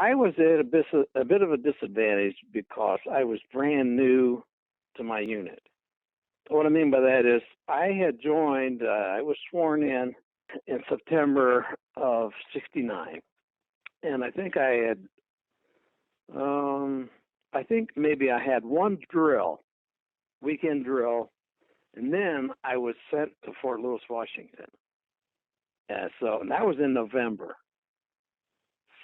I was at a bit of a disadvantage because I was brand new to my unit. What I mean by that is I had joined, I was sworn in September of 69. And I think maybe I had one drill, weekend drill, and then I was sent to Fort Lewis, Washington. And that was in November.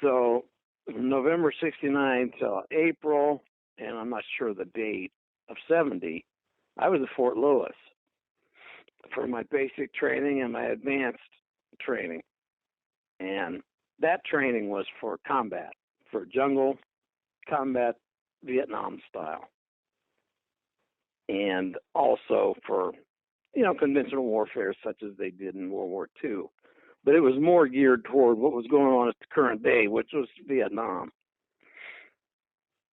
So November 69 till April, and I'm not sure the date, of 70, I was at Fort Lewis for my basic training and my advanced training. And that training was for combat, for jungle combat, Vietnam style. And also for, conventional warfare such as they did in World War II. But it was more geared toward what was going on at the current day, which was Vietnam.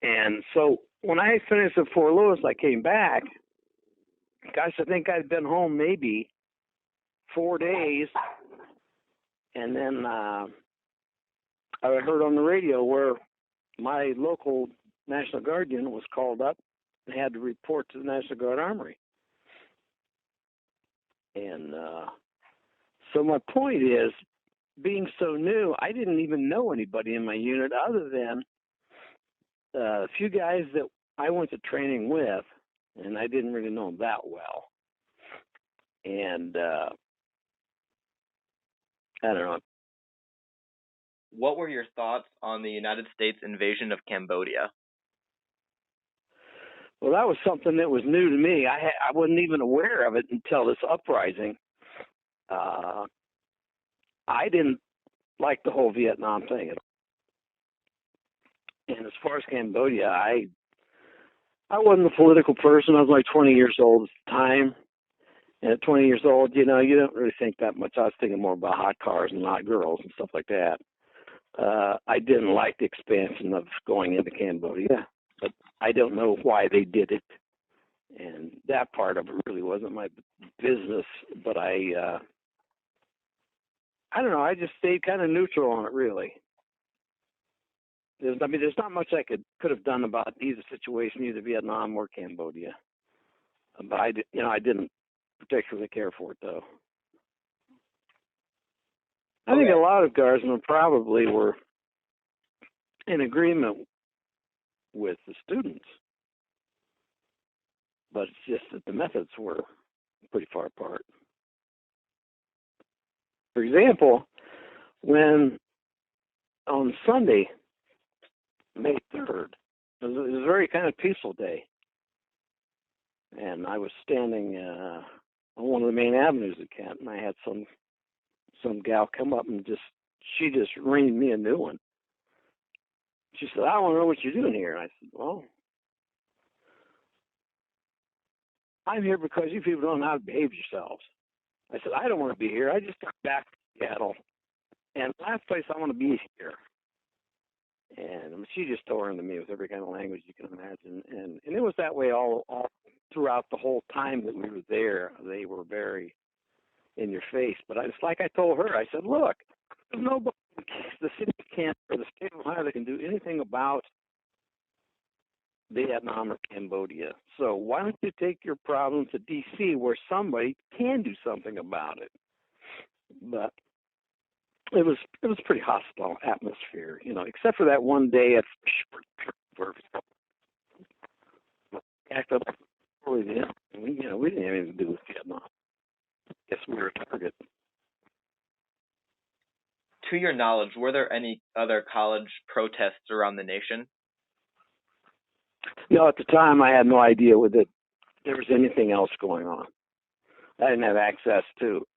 And so when I finished at Fort Lewis, I came back. Gosh, I think I'd been home maybe 4 days. And then I heard on the radio where my local National Guard unit was called up and had to report to the National Guard Armory. And so my point is, being so new, I didn't even know anybody in my unit other than a few guys that I went to training with, and I didn't really know them that well. And I don't know. What were your thoughts on the United States invasion of Cambodia? Well, that was something that was new to me. I wasn't even aware of it until this uprising. I didn't like the whole Vietnam thing at all. And as far as Cambodia, I wasn't a political person. I was like 20 years old at the time. And at 20 years old, you don't really think that much. I was thinking more about hot cars and hot girls and stuff like that. I didn't like the expansion of going into Cambodia, but I don't know why they did it. And that part of it really wasn't my business, but I don't know. I just stayed kind of neutral on it, really. There's not much I could have done about either situation, either Vietnam or Cambodia. But I didn't particularly care for it, though. I think a lot of guardsmen probably were in agreement with the students, but it's just that the methods were pretty far apart. For example, when on Sunday, May 3rd, it was a very kind of peaceful day, and I was standing on one of the main avenues of Kent, and I had some gal come up and she just reamed me a new one. She said, "I want to know what you're doing here." And I said, "Well, I'm here because you people don't know how to behave yourselves." I said, "I don't want to be here. I just got back from Seattle, and the last place I want to be is here." And she just tore into me with every kind of language you can imagine. And it was that way all throughout the whole time that we were there. They were very in your face. But like I told her, I said, "Look, there's nobody in the city of Kent or the state of Ohio that can do anything about Vietnam or Cambodia. So why don't you take your problem to D.C. where somebody can do something about it?" But it was pretty hostile atmosphere, except for that one day at where acted like we didn't have anything to do with Vietnam. Guess we were a target. To your knowledge, were there any other college protests around the nation? No, at the time I had no idea that there was anything else going on. I didn't have access to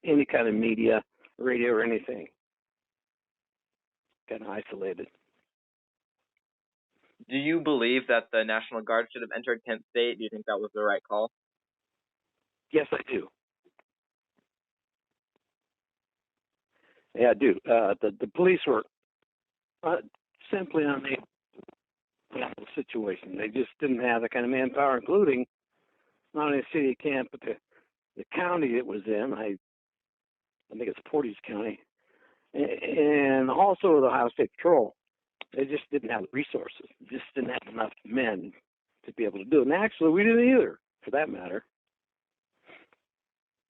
any kind of media, radio, or anything. Kind of isolated. Do you believe that the National Guard should have entered Kent State? Do you think that was the right call? Yes, I do. Yeah, I do. The police were simply unable to handle the situation. They just didn't have the kind of manpower, including not only the city of Kent, but the county it was in. I think it's Portage County, and also the Ohio State Patrol. They just didn't have the resources. Just didn't have enough men to be able to do it. And actually, we didn't either, for that matter.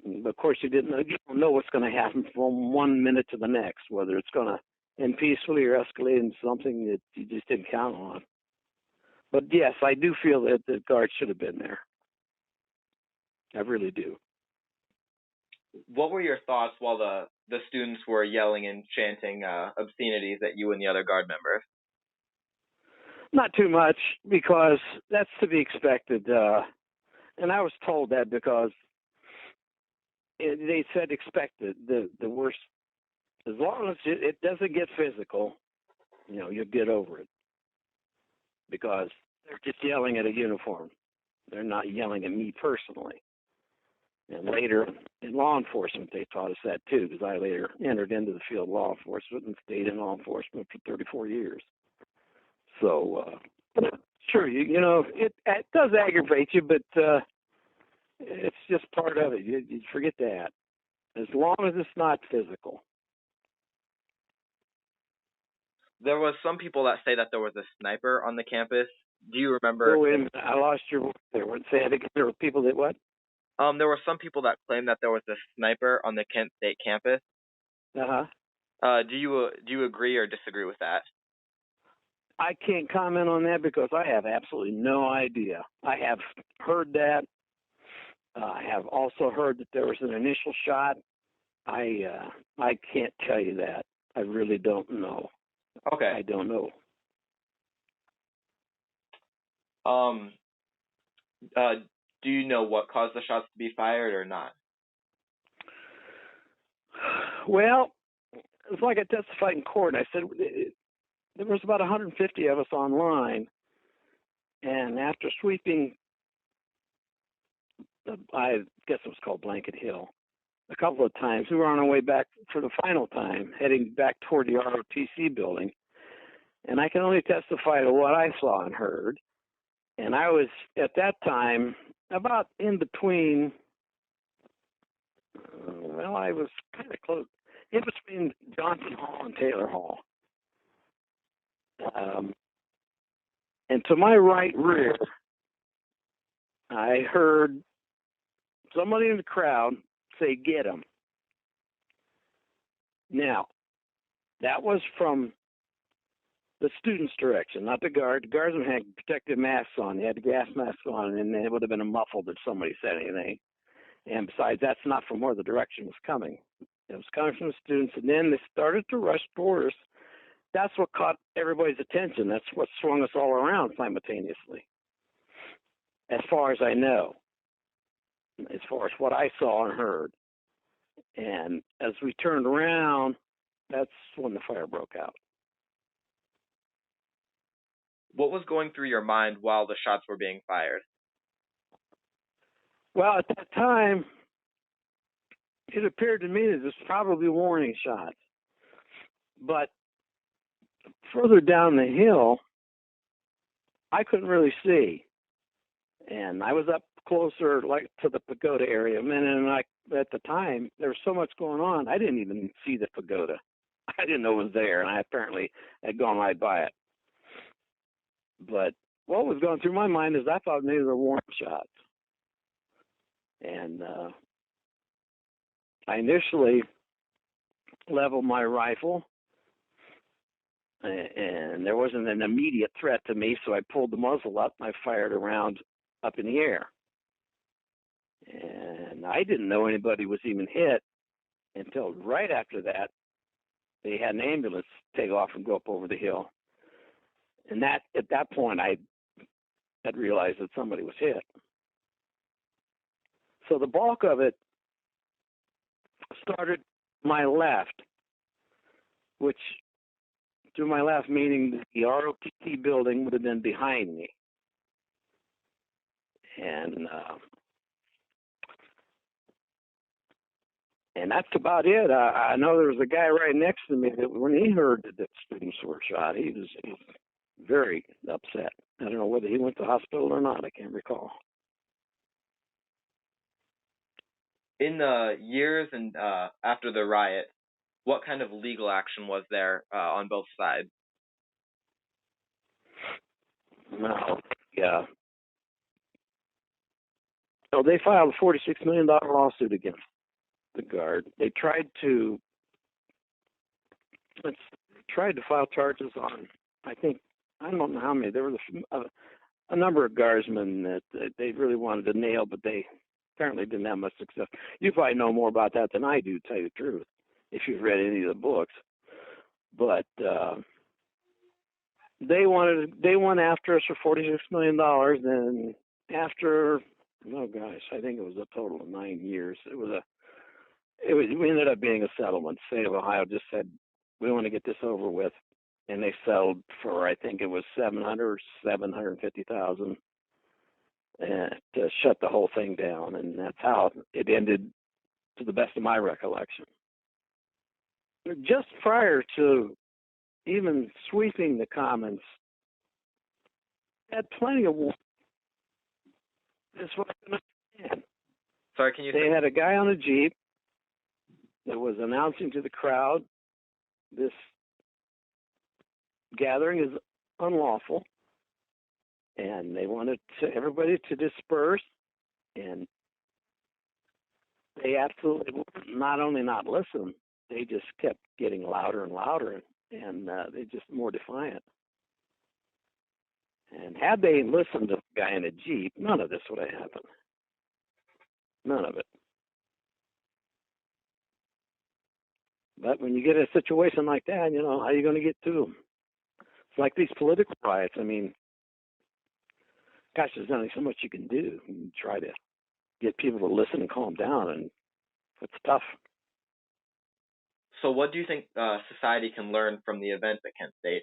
But of course, you don't know what's going to happen from 1 minute to the next, whether it's going to end peacefully or escalate into something that you just didn't count on. But yes, I do feel that the guards should have been there. I really do. What were your thoughts while the students were yelling and chanting obscenities at you and the other guard members? Not too much, because that's to be expected. And I was told that because they said expect it. The worst, as long as it doesn't get physical, you'll get over it. Because they're just yelling at a uniform. They're not yelling at me personally. And later in law enforcement, they taught us that too, because I later entered into the field of law enforcement and stayed in law enforcement for 34 years. So, sure, it does aggravate you, but it's just part of it. You forget that. As long as it's not physical. There was some people that say that there was a sniper on the campus. Do you remember? Oh, wait a minute. I lost your voice there. Say it again. There were people that what? There were some people that claimed that there was a sniper on the Kent State campus. Do you agree or disagree with that? I can't comment on that because I have absolutely no idea. I have heard that. I have also heard that there was an initial shot. I can't tell you that. I really don't know. Okay. I don't know. Do you know what caused the shots to be fired or not? Well, it's like I testified in court. I said there was about 150 of us online, and after sweeping, I guess it was called Blanket Hill, a couple of times, we were on our way back for the final time, heading back toward the ROTC building, and I can only testify to what I saw and heard. And I was, at that time, about in between, I was kind of close, in between Johnson Hall and Taylor Hall. And to my right rear, I heard somebody in the crowd say, "Get him." Now, that was from the students' direction, not the guard. The guardsmen had protective masks on. They had the gas masks on, and it would have been muffled if somebody said anything. And besides, that's not from where the direction was coming. It was coming from the students, and then they started to rush toward us. That's what caught everybody's attention. That's what swung us all around simultaneously, as far as I know, as far as what I saw and heard. And as we turned around, that's when the fire broke out. What was going through your mind while the shots were being fired? Well, at that time, it appeared to me that it was probably warning shots. But further down the hill, I couldn't really see. And I was up closer, like to the pagoda area. And at the time, there was so much going on, I didn't even see the pagoda. I didn't know it was there, and I apparently had gone right by it. But what was going through my mind is I thought maybe they were warning shots. And I initially leveled my rifle, and there wasn't an immediate threat to me, so I pulled the muzzle up and I fired a round up in the air. And I didn't know anybody was even hit until right after that, they had an ambulance take off and go up over the hill. And that at that point, I had realized that somebody was hit. So the bulk of it started my left, which to my left meaning the ROTC building would have been behind me. And that's about it. I know there was a guy right next to me that when he heard that the students were shot, he was very upset. I don't know whether he went to the hospital or not. I can't recall. In the years and after the riot, what kind of legal action was there on both sides? No, yeah. So they filed a $46 million lawsuit against the Guard. They tried to file charges on, I don't know how many. There was a number of guardsmen that they really wanted to nail, but they apparently didn't have much success. You probably know more about that than I do, to tell you the truth, if you've read any of the books. But they went after us for $46 million, and after, oh gosh, I think it was a total of 9 years. We ended up being a settlement. The state of Ohio just said, we want to get this over with, and they settled for, I think it was $750,000, and to shut the whole thing down, and that's how it ended, to the best of my recollection. Just prior to even sweeping the commons, had plenty of war. That's what I understand. Sorry, can you? They had a guy on a Jeep that was announcing to the crowd, this gathering is unlawful, and they wanted everybody to disperse, and they absolutely not only not listen, they just kept getting louder and louder, and they just more defiant. And had they listened to the guy in a Jeep, none of this would have happened. None of it. But when you get a situation like that, how are you going to get to them? It's like these political riots. I mean, gosh, there's only so much you can do. You can try to get people to listen and calm down, and it's tough. So what do you think society can learn from the events at Kent State?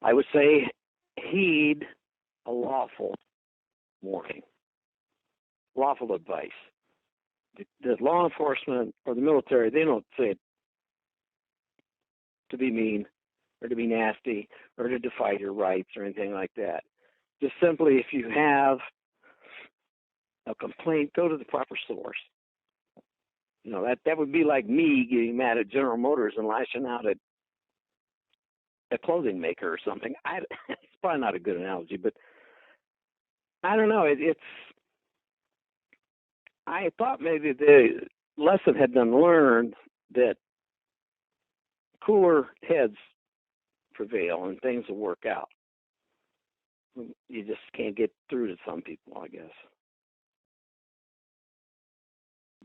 I would say heed a lawful warning, lawful advice. The law enforcement or the military, they don't say it to be mean or to be nasty or to defy your rights or anything like that. Just simply, if you have a complaint, go to the proper source. That would be like me getting mad at General Motors and lashing out at a clothing maker or something. It's probably not a good analogy, but I don't know. I thought maybe the lesson had been learned that cooler heads prevail and things will work out. You just can't get through to some people, I guess.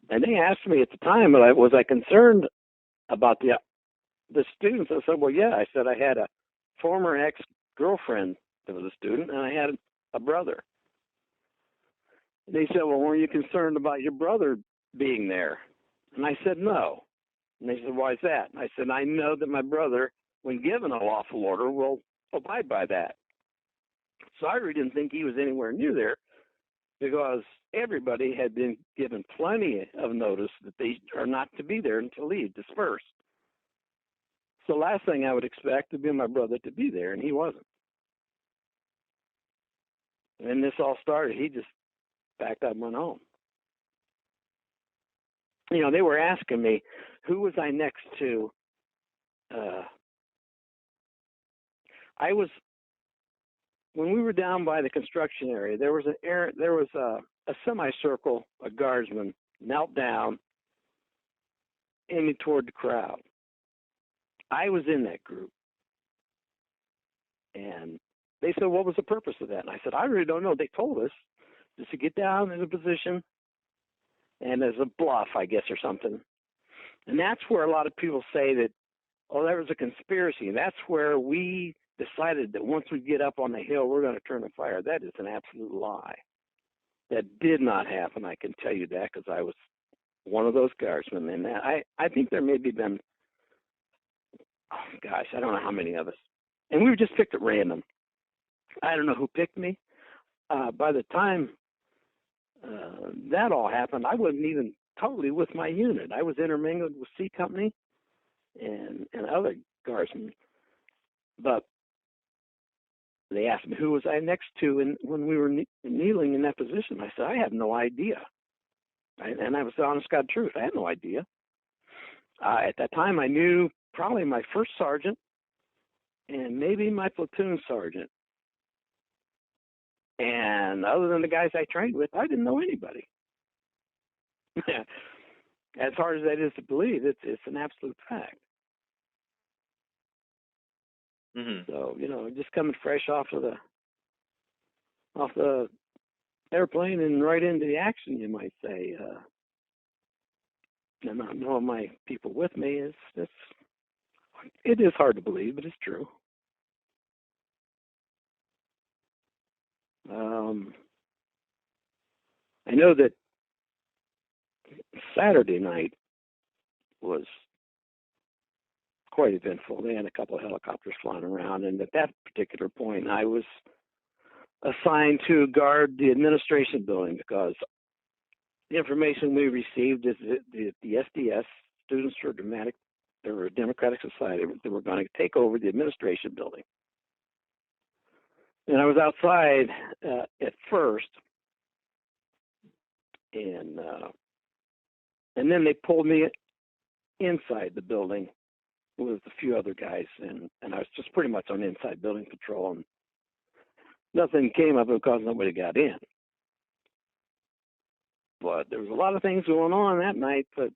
And they asked me at the time, was I concerned about the students? I said, well, yeah. I said I had a former ex-girlfriend that was a student, and I had a brother. They said, well, were you concerned about your brother being there? And I said, no. And they said, why is that? And I said, I know that my brother, when given a lawful order, will abide by that. So I really didn't think he was anywhere near there, because everybody had been given plenty of notice that they are not to be there until he dispersed. So last thing I would expect would be my brother to be there, and he wasn't. And this all started, he just backed up and went home. They were asking me, who was I next to? When we were down by the construction area, there was a semicircle, a guardsman knelt down, aiming toward the crowd. I was in that group. And they said, what was the purpose of that? And I said, I really don't know. They told us just to get down in a position and as a bluff, I guess, or something. And that's where a lot of people say that, there was a conspiracy. And that's where we decided that once we get up on the hill, we're going to turn the fire. That is an absolute lie. That did not happen. I can tell you that, because I was one of those guardsmen. And I think there maybe been, I don't know how many of us. And we were just picked at random. I don't know who picked me. By the time that all happened, I wasn't even totally with my unit. I was intermingled with C Company and other guardsmen. But they asked me who was I next to, and when we were kneeling in that position, I said, I have no idea. And I was the honest God truth. I had no idea. At that time, I knew probably my first sergeant, and maybe my platoon sergeant. And other than the guys I trained with, I didn't know anybody. As hard as that is to believe, it's an absolute fact. Mm-hmm. So, just coming fresh off the airplane and right into the action, you might say. And not knowing my people with me it is hard to believe, but it's true. I know that Saturday night was quite eventful. They had a couple of helicopters flying around, and at that particular point, I was assigned to guard the administration building because the information we received is that the SDS, Students for a Democratic Society, they were going to take over the administration building. And I was outside at first, and then they pulled me inside the building with a few other guys, and I was just pretty much on inside building patrol, and nothing came of it because nobody got in. But there was a lot of things going on that night, but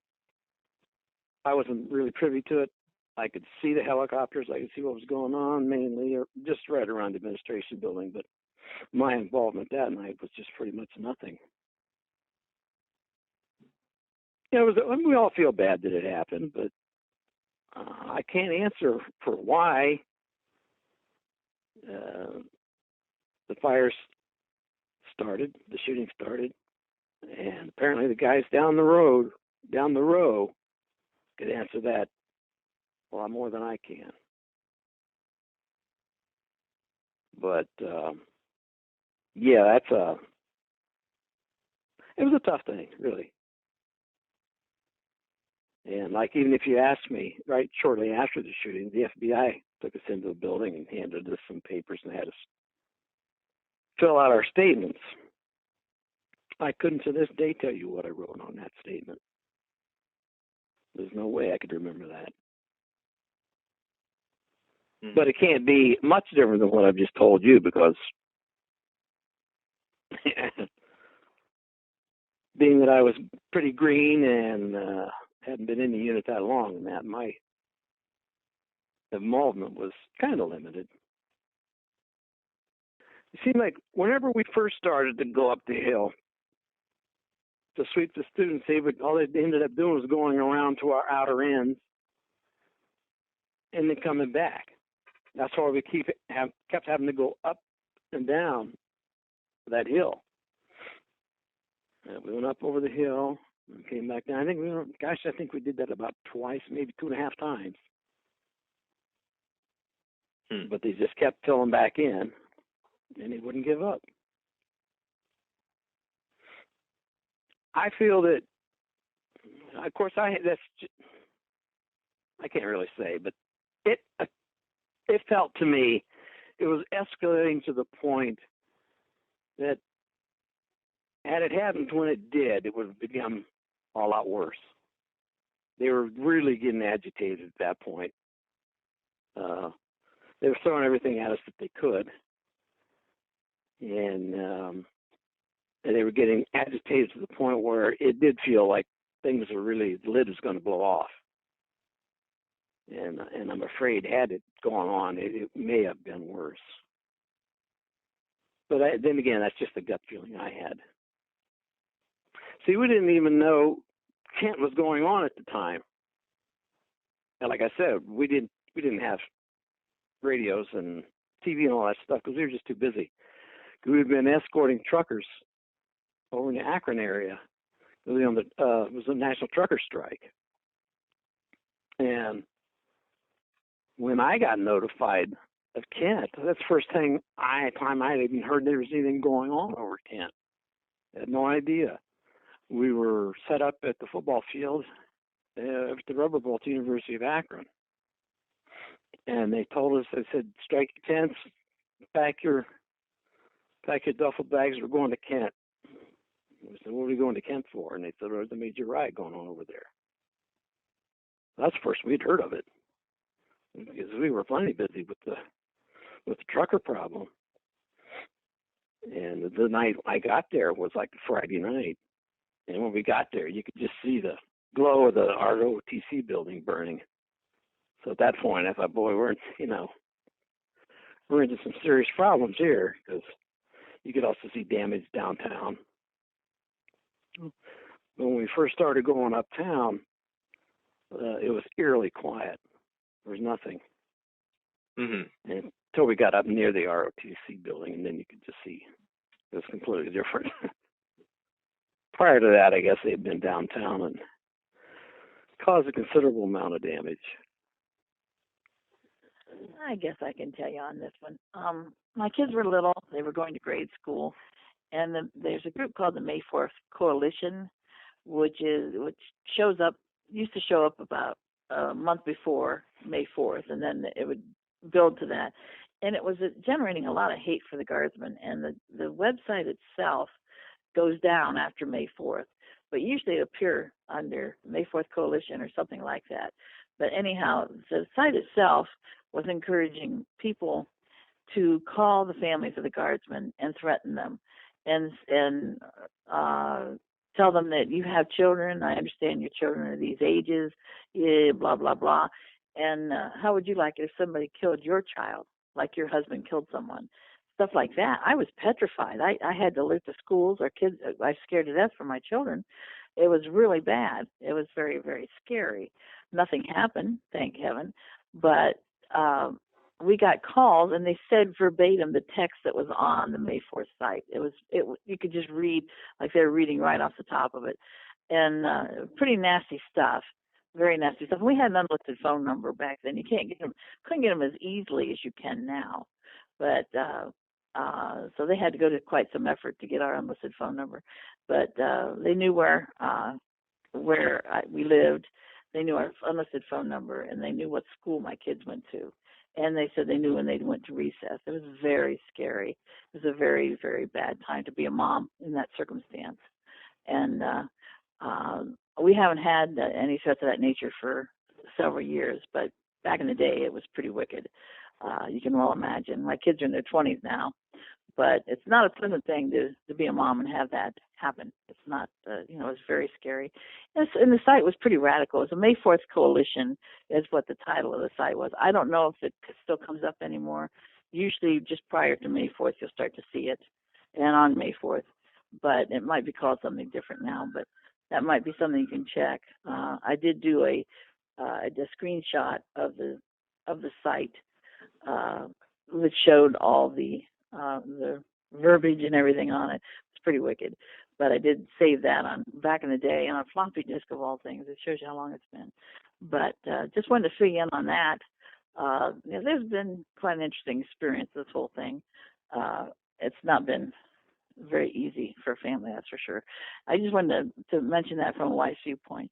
I wasn't really privy to it. I could see the helicopters. I could see what was going on, mainly, or just right around the administration building. But my involvement that night was just pretty much nothing. We all feel bad that it happened, but I can't answer for why the fires started, the shooting started, and apparently the guys down the row could answer that a lot more than I can. But yeah, it was a tough thing, really. And even if you asked me, right shortly after the shooting, the FBI took us into the building and handed us some papers and had us fill out our statements. I couldn't to this day tell you what I wrote on that statement. There's no way I could remember that. Mm-hmm. But it can't be much different than what I've just told you, because being that I was pretty green and hadn't been in the unit that long, and that my involvement was kind of limited. It seemed like whenever we first started to go up the hill to sweep the students, all they ended up doing was going around to our outer ends and then coming back. That's why we kept having to go up and down that hill. We went up over the hill and came back down. I think we did that about twice, maybe 2.5 times. But they just kept filling back in, and they wouldn't give up. I feel that, of course, I can't really say, but it felt to me it was escalating to the point that had it happened when it did, it would have become a lot worse. They were really getting agitated at that point. They were throwing everything at us that they could, and they were getting agitated to the point where it did feel like things were really, the lid was going to blow off. And I'm afraid, had it gone on, it may have been worse. But then again, that's just a gut feeling I had. See, we didn't even know Kent was going on at the time. And like I said, we didn't have radios and TV and all that stuff because we were just too busy. We'd been escorting truckers over in the Akron area. It was a national trucker strike. And when I got notified of Kent, that's the first time I had even heard there was anything going on over Kent. I had no idea. We were set up at the football field at the rubber bowl at the University of Akron. And they told us, they said, strike your tents, pack your duffel bags, we're going to Kent. We said, what are we going to Kent for? And they said, there's a major riot going on over there. That's the first we'd heard of it. because we were plenty busy with the trucker problem. And the night I got there was like Friday night. And when we got there, you could just see the glow of the ROTC building burning. So at that point, I thought, boy, we're into some serious problems here, because you could also see damage downtown. When we first started going uptown, it was eerily quiet. There was nothing. Mm-hmm. Until we got up near the ROTC building, and then you could just see it was completely different. Prior to that, I guess they had been downtown and caused a considerable amount of damage. I guess I can tell you on this one. My kids were little. They were going to grade school. And there's a group called the May 4th Coalition, which used to show up about a month before May 4th, and then it would build to that. And it was generating a lot of hate for the Guardsmen. And the website itself goes down after May 4th, but usually it appear under May 4th Coalition or something like that. But anyhow, the site itself was encouraging people to call the families of the Guardsmen and threaten them, and tell them that you have children. I understand your children are these ages, blah, blah, blah. And how would you like it if somebody killed your child, like your husband killed someone? Stuff like that. I was petrified. I had to alert the schools. Our kids, I was scared to death for my children. It was really bad. It was very, very scary. Nothing happened, thank heaven. But we got calls, and they said verbatim the text that was on the May 4th site. You could just read like they were reading right off the top of it, and pretty nasty stuff, very nasty stuff. And we had an unlisted phone number back then. You couldn't get them as easily as you can now, but so they had to go to quite some effort to get our unlisted phone number. But they knew where we lived. They knew our unlisted phone number, and they knew what school my kids went to. And they said they knew when they went to recess. It was very scary. It was a very, very bad time to be a mom in that circumstance. And we haven't had any threats of that nature for several years, but back in the day, it was pretty wicked. You can well imagine. My kids are in their 20s now, but it's not a pleasant thing to be a mom and have that happen. It's not, it's very scary. And the site was pretty radical. It was a May 4th Coalition is what the title of the site was. I don't know if it still comes up anymore. Usually just prior to May 4th, you'll start to see it, and on May 4th. But it might be called something different now, but that might be something you can check. I did do a screenshot of the site, which showed all the verbiage and everything on it. It's pretty wicked. But I did save that back in the day on a floppy disk of all things. It shows you how long it's been. But just wanted to fill you in on that. There's been quite an interesting experience, this whole thing. It's not been very easy for a family, that's for sure. I just wanted to mention that from a wife's viewpoint.